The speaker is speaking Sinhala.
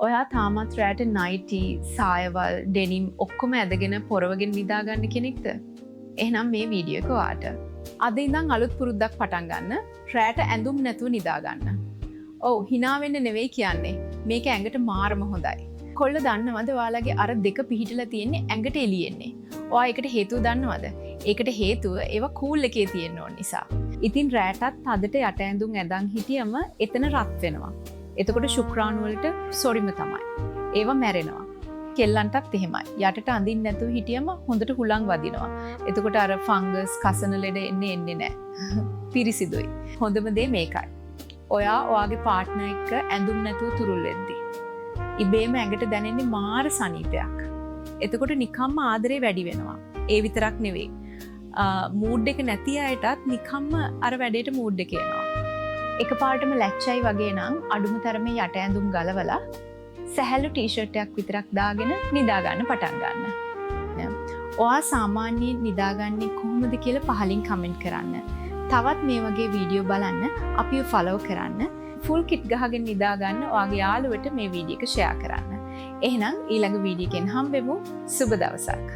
ඔයා තාමත් රෑට නයිටි, සායවල්, ඩෙනිම් ඔක්කොම ඇදගෙන පොරවගෙන නිදාගන්න කෙනෙක්ද? එහෙනම් මේ වීඩියෝ එක ඔයාට. අද ඉඳන් අලුත් පුරුද්දක් පටන් ගන්න. රෑට ඇඳුම් නැතුව නිදාගන්න. ඔව්, hina වෙන්න නෙවෙයි කියන්නේ. මේක ඇඟට මාරම හොඳයි. කොල්ල දන්නවද ඔයාලගේ අර දෙක පිහිටලා තියෙන්නේ ඇඟට එළියෙන්නේ. ඔයා ඒකට හේතුව දන්නවද? ඒකට හේතුව ඒවා කූල් එකේ තියෙන්න ඕන නිසා. ඉතින් රෑටත් අදට යට ඇඳුම් ඇඳන් හිටියම එතන රත් වෙනවා. එතකොට ශුක්‍රාණු වලට සොරිම තමයි. ඒවා මැරෙනවා. කෙල්ලන්ටත් එහෙමයි. යටට අඳින්න නැතුව හිටියම හොඳට හුලං වදිනවා. එතකොට අර ෆංගස්, කසන ලෙඩ එන්නේ නැහැ. පිරිසිදුයි. හොඳම දේ මේකයි. ඔයා ඔයාගේ පාර්ට්නර් එක්ක ඇඳුම් නැතුව තුරුල් වෙද්දී ඉබේම ඇඟට දැනෙන්නේ මාර සනීපයක්. එතකොට නිකම්ම ආදරේ වැඩි වෙනවා. ඒ විතරක් නෙවෙයි. මූඩ් එක නැති අයටත් නිකම්ම අර වැඩේට මූඩ් එක එනවා. එකපාරටම ලැච්චයි වගේ නම් අඩුම තරමේ යට ඇඳුම් ගලවලා සැහැල්ලු ටී-ෂර්ට් එකක් විතරක් දාගෙන නිදා ගන්න පටන් ගන්න. ඔයා සාමාන්‍යයෙන් නිදාගන්නේ කොහොමද කියලා පහලින් කමෙන්ට් කරන්න. තවත් මේ වගේ වීඩියෝ බලන්න අපිව ෆලෝ කරන්න. ෆුල් කිට් ගහගෙන නිදා ගන්න ඔයාගේ යාළුවට මේ වීඩියෝ එක ෂෙයා කරන්න. එහෙනම් ඊළඟ වීඩියෝ එකෙන් හම්බෙමු. සුබ දවසක්.